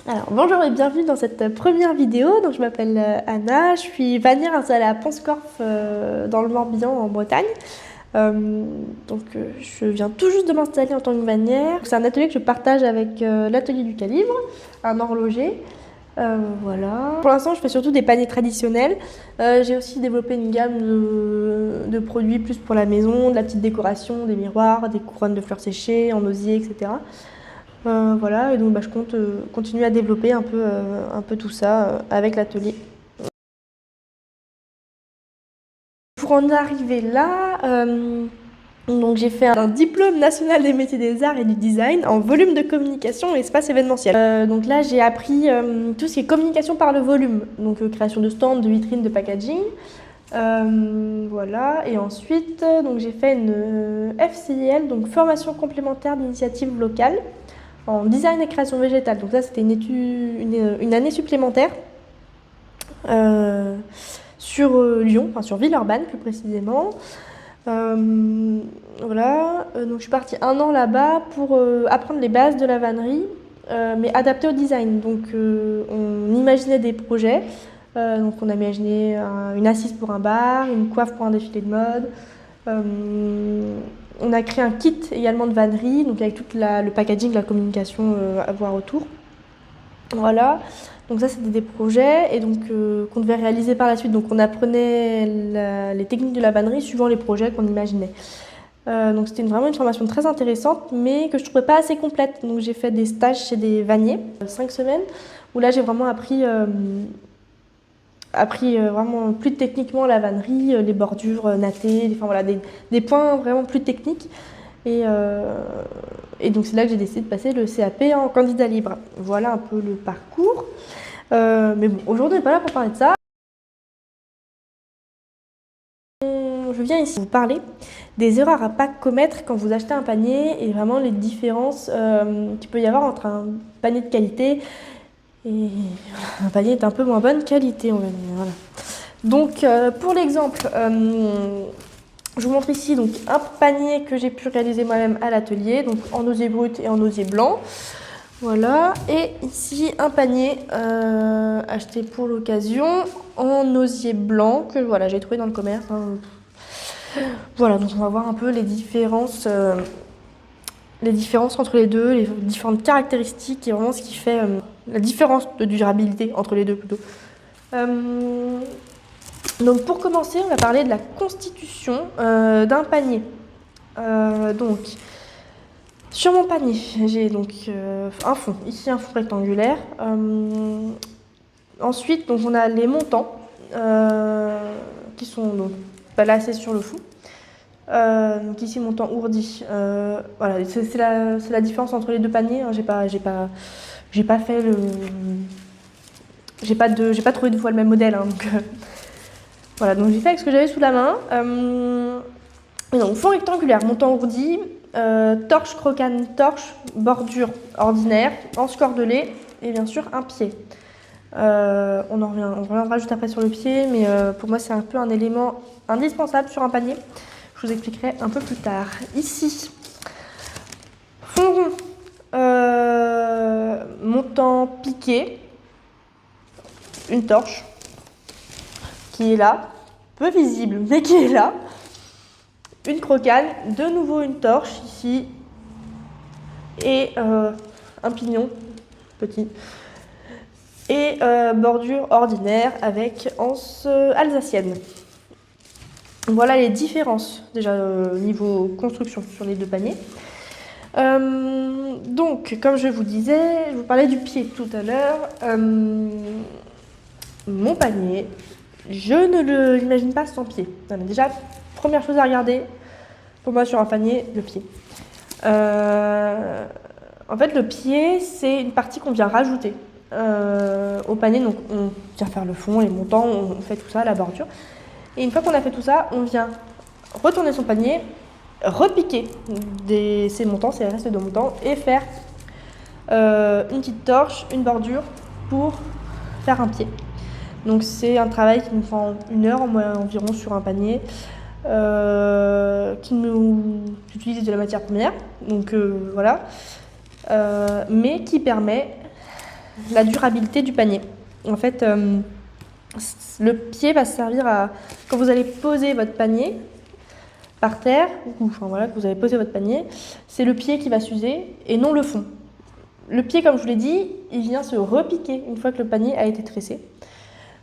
Alors bonjour et bienvenue dans cette première vidéo. Donc, je m'appelle Anna, je suis vannière installée à Ponscorf dans le Morbihan en Bretagne. Je viens tout juste de m'installer en tant que vannière. C'est un atelier que je partage avec l'atelier du Calibre, un horloger. Voilà. Pour l'instant, je fais surtout des paniers traditionnels. J'ai aussi développé une gamme de produits plus pour la maison, de la petite décoration, des miroirs, des couronnes de fleurs séchées, en osier, etc. Voilà, et donc je compte continuer à développer un peu tout ça avec l'atelier. Pour en arriver là, donc j'ai fait un diplôme national des métiers des arts et du design en volume de communication et espace événementiel. Donc là, j'ai appris tout ce qui est communication par le volume, donc création de stands, de vitrines, de packaging. Voilà, et ensuite donc j'ai fait une FCIL, donc formation complémentaire d'initiative locale en design et création végétale. Donc ça, c'était une année supplémentaire sur Lyon, enfin sur Villeurbanne plus précisément. Voilà, donc je suis partie 1 an là-bas pour apprendre les bases de la vannerie, mais adaptées au design. Donc on imaginait des projets. Donc on a imaginé une assise pour un bar, une coiffe pour un défilé de mode. On a créé un kit également de vannerie, donc avec tout le packaging, la communication à voir autour. Voilà, donc ça c'était des projets et donc qu'on devait réaliser par la suite. Donc on apprenait les techniques de la vannerie suivant les projets qu'on imaginait. Donc c'était vraiment une formation très intéressante, mais que je trouvais pas assez complète. Donc j'ai fait des stages chez des vanniers, 5 semaines, où là j'ai vraiment appris vraiment plus techniquement la vannerie, les bordures nattées, enfin voilà, des points vraiment plus techniques. Et donc c'est là que j'ai décidé de passer le CAP en candidat libre. Voilà un peu le parcours. Mais bon, aujourd'hui on n'est pas là pour parler de ça. Je viens ici vous parler des erreurs à ne pas commettre quand vous achetez un panier et vraiment les différences qu'il peut y avoir entre un panier de qualité et un panier d'un peu moins bonne qualité, on va dire. Voilà. Donc pour l'exemple, je vous montre ici donc un panier que j'ai pu réaliser moi-même à l'atelier, donc en osier brut et en osier blanc. Voilà, et ici un panier acheté pour l'occasion en osier blanc que voilà, j'ai trouvé dans le commerce. Voilà, donc on va voir un peu les différences entre les deux, les différentes caractéristiques et vraiment ce qui fait la différence de durabilité entre les deux plutôt. Donc pour commencer, on va parler de la constitution d'un panier. Donc sur mon panier, j'ai donc un fond, ici un fond rectangulaire. Ensuite, donc on a les montants qui sont donc placés sur le fond. Donc ici montant ourdi. Voilà, c'est la différence entre les deux paniers. Hein. J'ai pas fait le, j'ai pas trouvé deux fois le même modèle. Hein, donc voilà, donc j'ai fait avec ce que j'avais sous la main. Donc fond rectangulaire, montant ourdi, torche crocane torche, bordure ordinaire, anse cordelée et bien sûr un pied. On reviendra juste après sur le pied, mais pour moi c'est un peu un élément indispensable sur un panier. Je vous expliquerai un peu plus tard. Ici, fond rond, montant piqué, une torche qui est là, peu visible mais qui est là, une crocane, de nouveau une torche ici et un pignon petit et bordure ordinaire avec anse alsacienne. Voilà les différences déjà niveau construction sur les deux paniers. Donc comme je vous disais, je vous parlais du pied tout à l'heure. Mon panier, je ne l'imagine pas sans pied. Déjà, première chose à regarder pour moi sur un panier, le pied. En fait, le pied, c'est une partie qu'on vient rajouter au panier. Donc on vient faire le fond, les montants, on fait tout ça, la bordure. Et une fois qu'on a fait tout ça, on vient retourner son panier, repiquer ces montants, ces restes de montants, et faire une petite torche, une bordure pour faire un pied. Donc c'est un travail qui nous prend 1 heure environ sur un panier, qui nous utilise de la matière première, donc voilà, mais qui permet la durabilité du panier. En fait, le pied va servir à, quand vous allez poser votre panier par terre, ou enfin voilà, que vous allez poser votre panier, c'est le pied qui va s'user et non le fond. Le pied, comme je vous l'ai dit, il vient se repiquer une fois que le panier a été tressé.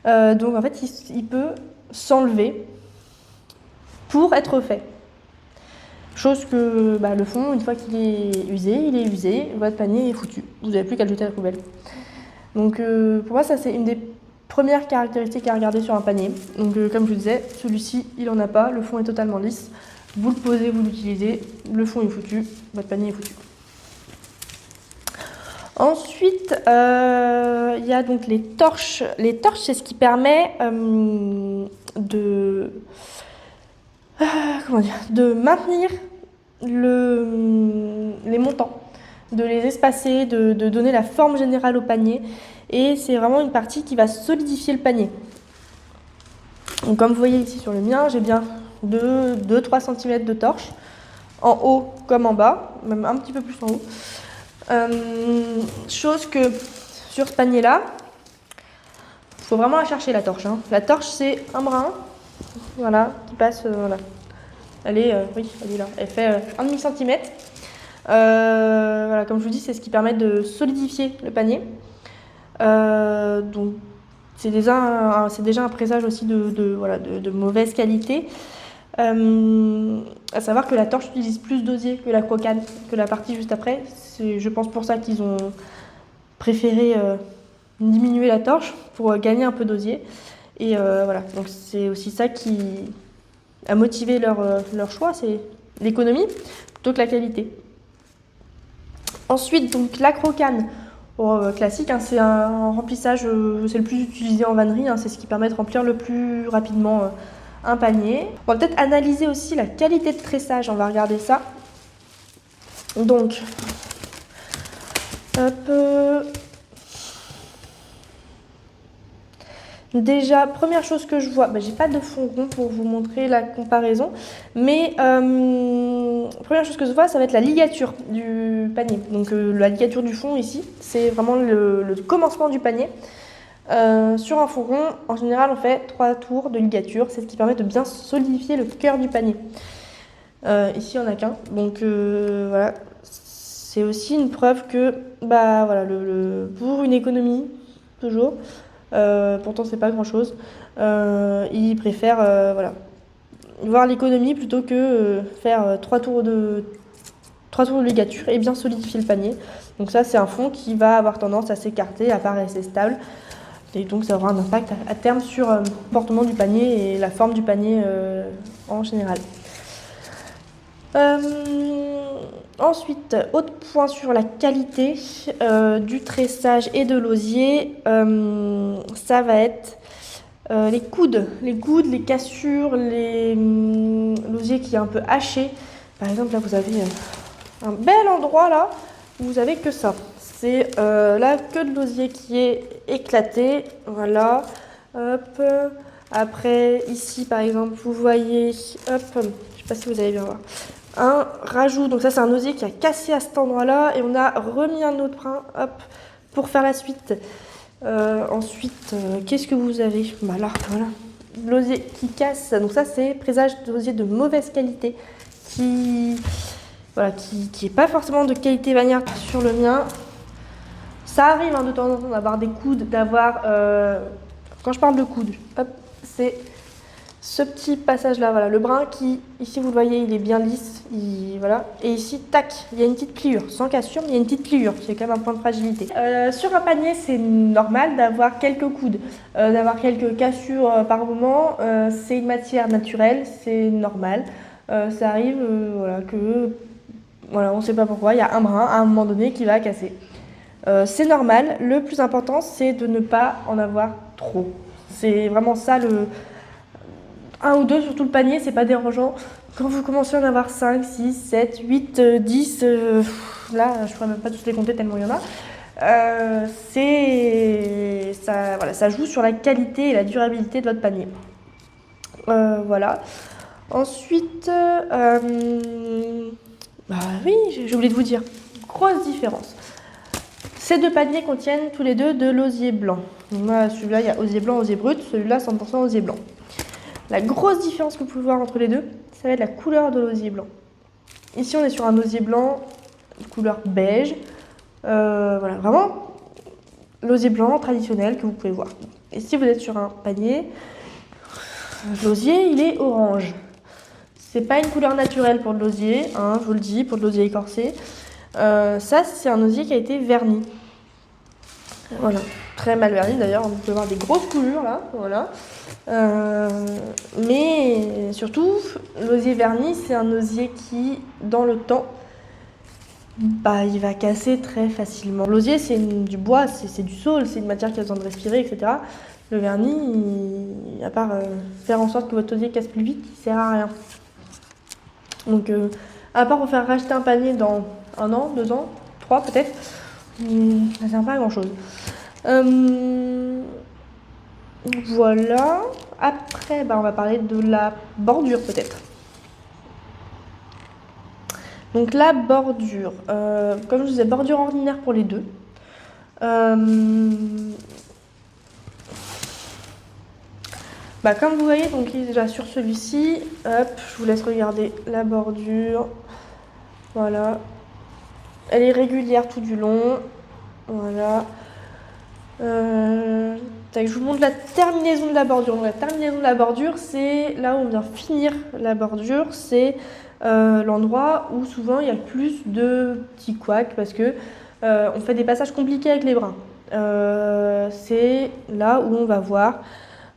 Donc en fait, il peut s'enlever pour être fait. Chose que le fond, une fois qu'il est usé, votre panier est foutu. Vous n'avez plus qu'à le jeter à la poubelle. Donc pour moi, ça c'est une des premières caractéristiques à regarder sur un panier. Donc comme je vous disais, celui-ci, il n'en a pas, le fond est totalement lisse. Vous le posez, vous l'utilisez, le fond est foutu, votre panier est foutu. Ensuite, il y a donc les torches. Les torches, c'est ce qui permet de maintenir les montants, de les espacer, de donner la forme générale au panier. Et c'est vraiment une partie qui va solidifier le panier. Donc, comme vous voyez ici sur le mien, j'ai bien 2-3 cm de torche, en haut comme en bas, même un petit peu plus en haut. Chose que sur ce panier-là, il faut vraiment la chercher la torche. La torche, c'est un brin, voilà, qui passe, voilà. Elle est là. Elle fait 1,5 cm. Voilà, comme je vous dis, c'est ce qui permet de solidifier le panier. Donc, c'est déjà un présage aussi de mauvaise qualité. À savoir que la torche utilise plus d'osier que la crocane, que la partie juste après. C'est, je pense, pour ça qu'ils ont préféré diminuer la torche pour gagner un peu d'osier. Et voilà, donc c'est aussi ça qui a motivé leur choix, c'est l'économie plutôt que la qualité. Ensuite, donc la crocane. Classique, c'est un remplissage, c'est le plus utilisé en vannerie, c'est ce qui permet de remplir le plus rapidement un panier. On va peut-être analyser aussi la qualité de tressage, on va regarder ça. Donc, déjà, première chose que je vois, j'ai pas de fond rond pour vous montrer la comparaison, mais première chose que je vois, ça va être la ligature du panier. Donc la ligature du fond ici, c'est vraiment le commencement du panier. Sur un fond rond, en général, on fait 3 tours de ligature, c'est ce qui permet de bien solidifier le cœur du panier. Ici, il n'y en a qu'un, donc voilà, c'est aussi une preuve que, pour une économie, toujours, pourtant c'est pas grand chose, ils préfèrent voir l'économie plutôt que faire 3 tours de ligature et bien solidifier le panier. Donc ça, c'est un fond qui va avoir tendance à s'écarter, à pas rester stable, et donc ça aura un impact à terme sur le comportement du panier et la forme du panier en général. Ensuite, autre point sur la qualité du tressage et de l'osier, ça va être les coudes, les cassures, l'osier qui est un peu haché. Par exemple, là vous avez un bel endroit là où vous avez que ça. C'est la queue de l'osier qui est éclatée. Voilà. Hop. Après, ici par exemple, vous voyez, hop, je ne sais pas si vous allez bien voir, un rajout. Donc ça, c'est un osier qui a cassé à cet endroit-là et on a remis un autre brin, hop, pour faire la suite. Ensuite, qu'est-ce que vous avez ? Là, voilà, l'osier qui casse. Donc ça, c'est présage d'osier de mauvaise qualité qui est pas forcément de qualité bagnarde sur le mien. Ça arrive de temps en temps d'avoir des coudes, d'avoir... quand je parle de coudes, hop, c'est ce petit passage-là, voilà, le brin qui, ici vous le voyez, il est bien lisse, voilà, et ici, tac, il y a une petite pliure, sans cassure, mais il y a une petite pliure, qui est quand même un point de fragilité. Sur un panier, c'est normal d'avoir quelques coudes, d'avoir quelques cassures par moment, c'est une matière naturelle, c'est normal, ça arrive, on ne sait pas pourquoi, il y a un brin à un moment donné qui va casser. C'est normal, le plus important, c'est de ne pas en avoir trop. C'est vraiment ça, un ou deux sur tout le panier, c'est pas dérangeant. Quand vous commencez à en avoir 5, 6, 7, 8, 10, là, je pourrais même pas tous les compter tellement il y en a. Ça joue sur la qualité et la durabilité de votre panier. Voilà. Ensuite, oui, j'ai oublié de vous dire, grosse différence. Ces deux paniers contiennent tous les deux de l'osier blanc. Donc moi, celui-là, il y a osier blanc, osier brut. Celui-là, 100% osier blanc. La grosse différence que vous pouvez voir entre les deux, ça va être la couleur de l'osier blanc. Ici, on est sur un osier blanc, couleur beige. Voilà, vraiment l'osier blanc traditionnel que vous pouvez voir. Et si vous êtes sur un panier, l'osier, il est orange. C'est pas une couleur naturelle pour de l'osier, hein, je vous le dis, pour de l'osier écorcé. Ça, c'est un osier qui a été verni. Voilà, très mal verni d'ailleurs, on peut voir des grosses coulures là, voilà. Mais surtout, l'osier verni, c'est un osier qui, dans le temps, il va casser très facilement. L'osier, c'est du bois, c'est du saule, c'est une matière qui a besoin de respirer, etc. Le vernis, à part faire en sorte que votre osier casse plus vite, il sert à rien. Donc, à part vous faire racheter un panier dans 1 an, 2 ans, 3 peut-être, ça sert pas à grand chose. Voilà. Après, on va parler de la bordure peut-être. Donc la bordure, comme je disais, bordure ordinaire pour les deux. Comme vous voyez, donc déjà sur celui-ci, hop, je vous laisse regarder la bordure. Voilà. Elle est régulière tout du long. Voilà. Je vous montre la terminaison de la bordure. Donc, la terminaison de la bordure, c'est là où on vient finir la bordure. C'est l'endroit où souvent il y a le plus de petits couacs parce que on fait des passages compliqués avec les brins. C'est là où on va voir,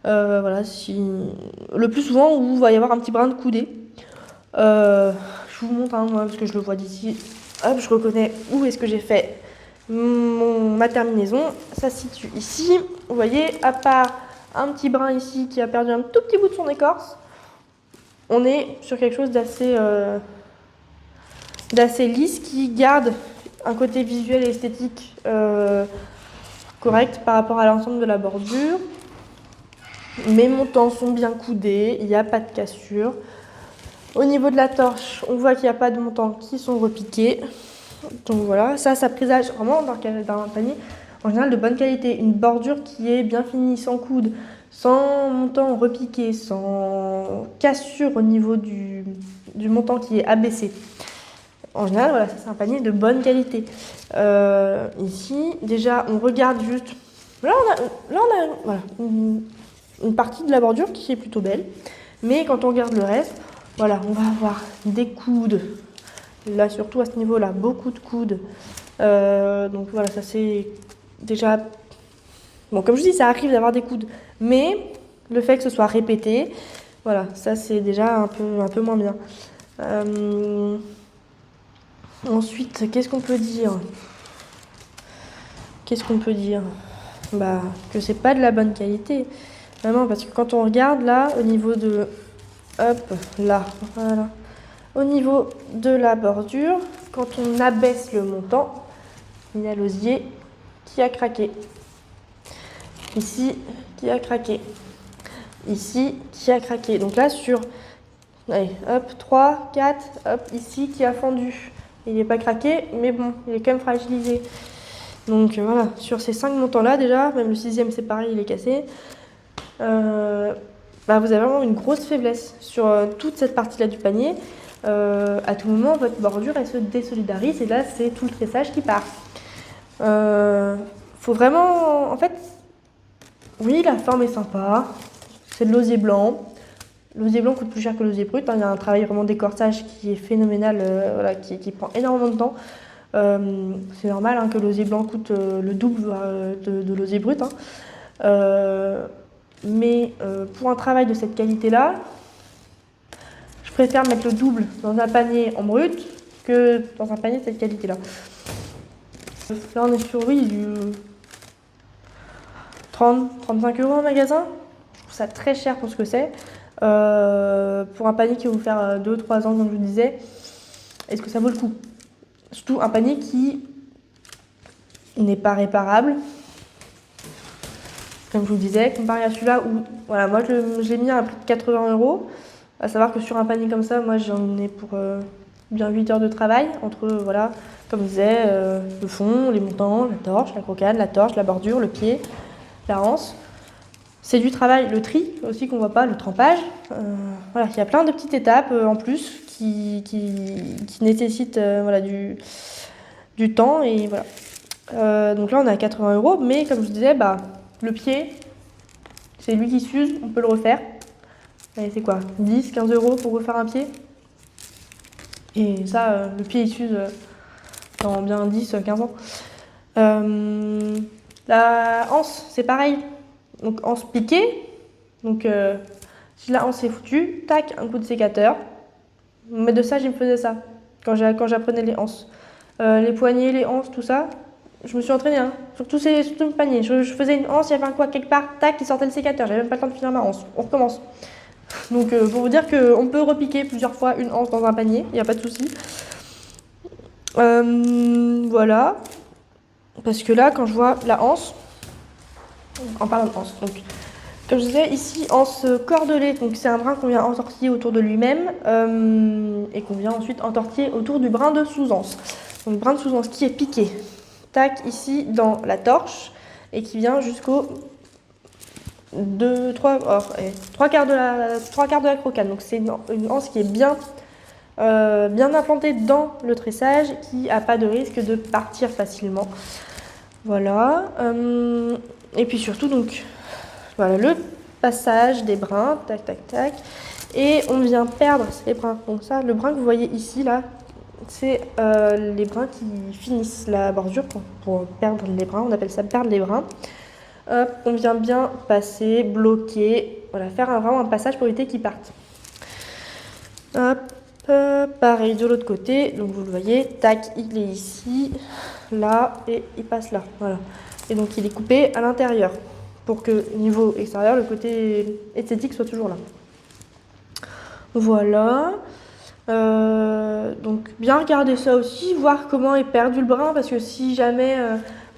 voilà, le plus souvent où il va y avoir un petit brin de coudé. Je vous montre, moi, parce que je le vois d'ici. Hop, je reconnais où est-ce que j'ai fait ma terminaison. Ça se situe ici. Vous voyez, à part un petit brin ici qui a perdu un tout petit bout de son écorce, on est sur quelque chose d'assez lisse qui garde un côté visuel et esthétique correct par rapport à l'ensemble de la bordure. Mes montants sont bien coudés, il n'y a pas de cassure. Au niveau de la torche, on voit qu'il n'y a pas de montants qui sont repiqués. Donc voilà, ça présage vraiment d'un panier en général de bonne qualité. Une bordure qui est bien finie, sans coude, sans montant repiqué, sans cassure au niveau du montant qui est abaissé. En général, voilà, ça c'est un panier de bonne qualité. Ici, déjà, on regarde juste. Là, on a voilà, une partie de la bordure qui est plutôt belle. Mais quand on regarde le reste, voilà, on va avoir des coudes. Là, surtout à ce niveau-là, beaucoup de coudes. Donc voilà, ça c'est déjà... Bon, comme je dis, ça arrive d'avoir des coudes. Mais le fait que ce soit répété, voilà, ça c'est déjà un peu moins bien. Ensuite, qu'est-ce qu'on peut dire? Que c'est pas de la bonne qualité. Vraiment, parce que quand on regarde là, au niveau de... Hop, là, voilà. Au niveau de la bordure, quand on abaisse le montant, il y a l'osier qui a craqué. Ici, qui a craqué. Ici, qui a craqué. Donc là, sur... Allez, hop, 3, 4, hop, ici, qui a fendu. Il n'est pas craqué, mais bon, il est quand même fragilisé. Donc voilà, sur ces 5 montants-là déjà, même le 6e c'est pareil, il est cassé. Vous avez vraiment une grosse faiblesse sur toute cette partie-là du panier. À tout moment, votre bordure, elle se désolidarise et là, c'est tout le tressage qui part. Faut vraiment... En fait, oui, la forme est sympa. C'est de l'osier blanc. L'osier blanc coûte plus cher que l'osier brut. Il y a un travail vraiment d'écorçage qui est phénoménal, voilà, qui prend énormément de temps. C'est normal que l'osier blanc coûte le double de l'osier brut. Mais pour un travail de cette qualité-là, je préfère mettre le double dans un panier en brut que dans un panier de cette qualité-là. Là, on est sur, oui, du 30-35 € en magasin. Je trouve ça très cher pour ce que c'est. Pour un panier qui va vous faire 2-3 ans, comme je vous disais, est-ce que ça vaut le coup? Surtout un panier qui n'est pas réparable. Comme je vous disais, comparé à celui-là où, voilà, moi je l'ai mis à un prix de 80 €. À savoir que sur un panier comme ça, moi j'en ai pour bien 8 heures de travail entre, voilà, comme je disais, le fond, les montants, la torche, la croquade, la torche, la bordure, le pied, la anse. C'est du travail, le tri aussi qu'on voit pas, le trempage. Voilà, il y a plein de petites étapes en plus qui nécessitent voilà, du temps et voilà. Donc là on est à 80 €, mais comme je disais, bah, le pied, c'est lui qui s'use, on peut le refaire. Et c'est quoi, 10, 15 € pour refaire un pied? Et ça, le pied il s'use dans bien 10, 15 ans. La anse, c'est pareil. Donc anse piquée. Donc si la anse est foutue, tac, un coup de sécateur. Mais de ça, je me faisais ça quand j'apprenais les anses. Les poignets, les anses, tout ça, je me suis entraînée. Hein. Surtout le panier. Je faisais une anse, il y avait un quoi quelque part, tac, il sortait le sécateur. J'avais même pas le temps de finir ma anse. On recommence. Donc pour vous dire qu'on peut repiquer plusieurs fois une anse dans un panier, il n'y a pas de souci. Voilà. Parce que là, quand je vois la anse, en parlant de anse, donc, comme je disais, ici, anse cordelée, donc c'est un brin qu'on vient entortiller autour de lui-même et qu'on vient ensuite entortiller autour du brin de sous-anse. Donc, brin de sous-anse qui est piqué, tac, ici dans la torche et qui vient jusqu'au trois quarts de la croquade. Donc, c'est une anse qui est bien implantée dans le tressage, qui n'a pas de risque de partir facilement. Voilà. Et puis surtout, donc, voilà, le passage des brins, tac, tac, tac. Et on vient perdre les brins. Donc ça, le brin que vous voyez ici, là, c'est les brins qui finissent la bordure. Pour perdre les brins, on appelle ça perdre les brins. Hop, on vient bien passer, bloquer, voilà, faire vraiment un passage pour éviter qu'ils partent. Hop, pareil de l'autre côté, donc vous le voyez, tac, il est ici, là, et il passe là, voilà. Et donc il est coupé à l'intérieur, pour que niveau extérieur, le côté esthétique soit toujours là. Voilà. Donc bien regarder ça aussi, voir comment est perdu le brin, parce que si jamais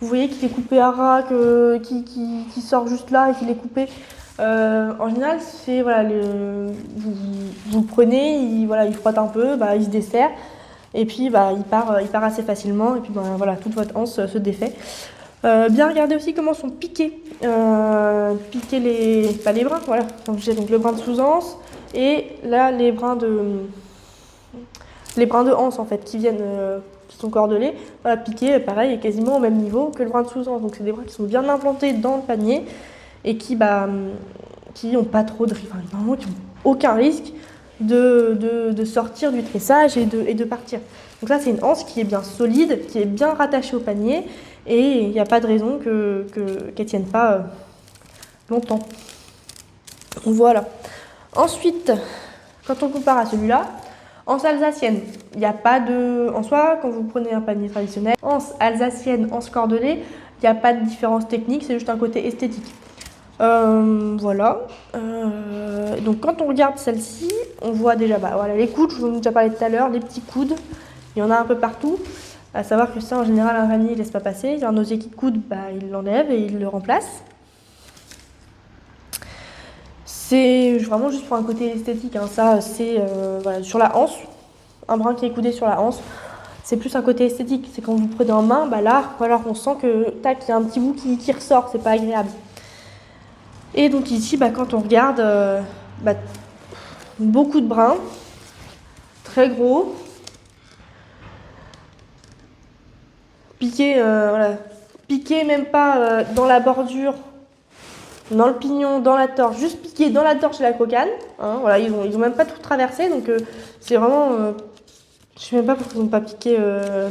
vous voyez qu'il est coupé à ras, qu'il sort juste là et qu'il est coupé, en général, c'est voilà, vous le prenez, il frotte un peu, bah, il se desserre, et puis bah, il part assez facilement, et puis bah, voilà, toute votre anse se défait. Bien regarder aussi comment sont piqués, les brins, voilà. Donc j'ai donc le brin de sous-anse et là les brins de anse en fait qui sont cordelés, voilà, piqués pareil et quasiment au même niveau que le brin de sous-anse. Donc c'est des brins qui sont bien implantés dans le panier et qui ont pas trop de risque, normalement qui ont aucun risque de sortir du tressage et de partir. Donc là c'est une anse qui est bien solide, qui est bien rattachée au panier et il n'y a pas de raison qu'elle tienne pas longtemps. Voilà. Ensuite, quand on compare à celui-là, anse alsacienne, il n'y a pas de... En soi, quand vous prenez un panier traditionnel, anse alsacienne, anse cordelée, il n'y a pas de différence technique, c'est juste un côté esthétique. Voilà. Donc quand on regarde celle-ci, on voit déjà voilà, les coudes, je vous en ai déjà parlé tout à l'heure, les petits coudes, il y en a un peu partout. À savoir que ça, en général, un vanille ne laisse pas passer. Il y a un osier qui coude, il l'enlève et il le remplace. C'est vraiment juste pour un côté esthétique. Hein. Ça, c'est voilà, sur la anse, un brin qui est coudé sur la anse. C'est plus un côté esthétique. C'est quand vous prenez en main, là, voilà, on sent que tac, il y a un petit bout qui ressort. C'est pas agréable. Et donc ici, quand on regarde, beaucoup de brins, très gros. Piqué même pas dans la bordure, dans le pignon, dans la torche, juste piqué dans la torche et la croquade. Hein, voilà, ils ont même pas tout traversé, donc c'est vraiment... je sais même pas pourquoi ils n'ont pas piqué,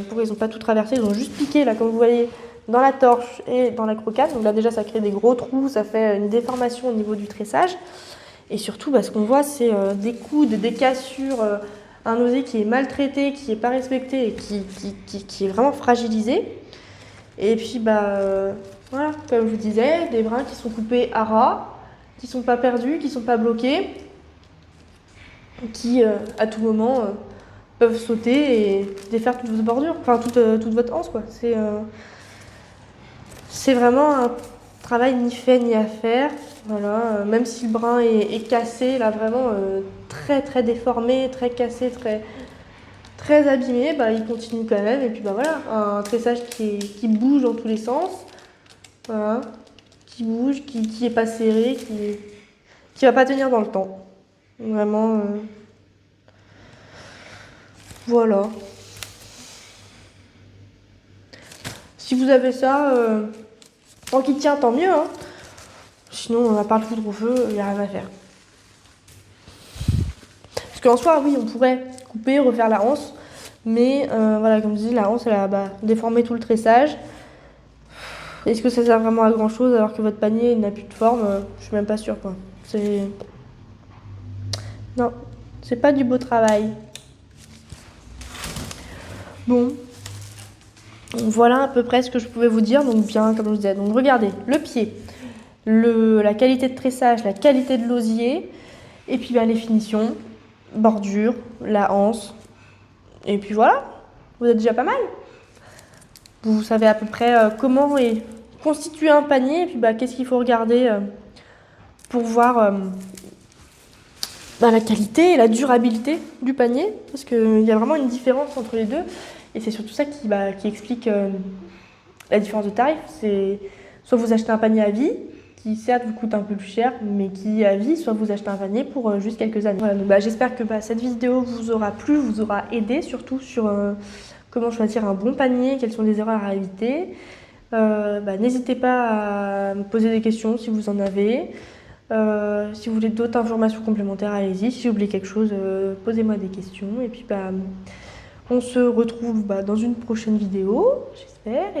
pourquoi ils n'ont pas tout traversé, ils ont juste piqué, là, comme vous voyez, dans la torche et dans la croquade. Donc là, déjà, ça crée des gros trous, ça fait une déformation au niveau du tressage. Et surtout, ce qu'on voit, c'est des coudes, des cassures... un osier qui est maltraité, qui n'est pas respecté et qui est vraiment fragilisé. Et puis, voilà, comme je vous disais, des brins qui sont coupés à ras, qui ne sont pas perdus, qui ne sont pas bloqués, qui, à tout moment, peuvent sauter et défaire toute votre bordure, enfin toute votre anse, quoi. C'est vraiment un travail ni fait ni à faire. Voilà, même si le brin est cassé, là vraiment très très déformé, très cassé, très... très abîmé, bah, il continue quand même. Et puis bah voilà, un tressage qui bouge dans tous les sens. Voilà, qui bouge, qui est pas serré, qui va pas tenir dans le temps. Vraiment, voilà. Si vous avez ça, tant qu'il tient, tant mieux. Hein. Sinon, à part le foudre au feu, il n'y a rien à faire. Parce qu'en soi, oui, on pourrait couper, refaire la anse. Mais voilà, comme je dis, la anse, elle a déformé tout le tressage. Est-ce que ça sert vraiment à grand chose alors que votre panier n'a plus de forme? Je suis même pas sûre, quoi. Non, c'est pas du beau travail. Bon, voilà à peu près ce que je pouvais vous dire. Donc bien, comme je vous disais. Donc regardez, le pied, la qualité de tressage, la qualité de l'osier, et puis les finitions, bordure, la anse. Et puis voilà, vous êtes déjà pas mal. Vous savez à peu près comment est constitué un panier, et puis qu'est-ce qu'il faut regarder pour voir la qualité et la durabilité du panier, parce qu'il y a vraiment une différence entre les deux, et c'est surtout ça qui explique la différence de tarif. C'est soit vous achetez un panier à vie, qui certes vous coûte un peu plus cher, mais qui est à vie, soit vous achetez un panier pour juste quelques années. Voilà, donc j'espère que cette vidéo vous aura plu, vous aura aidé, surtout sur comment choisir un bon panier, quelles sont les erreurs à éviter. N'hésitez pas à me poser des questions si vous en avez. Si vous voulez d'autres informations complémentaires, allez-y. Si j'ai oublié quelque chose, posez-moi des questions. Et puis on se retrouve dans une prochaine vidéo, j'espère.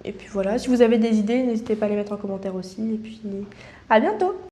Et puis voilà, si vous avez des idées, n'hésitez pas à les mettre en commentaire aussi. Et puis à bientôt!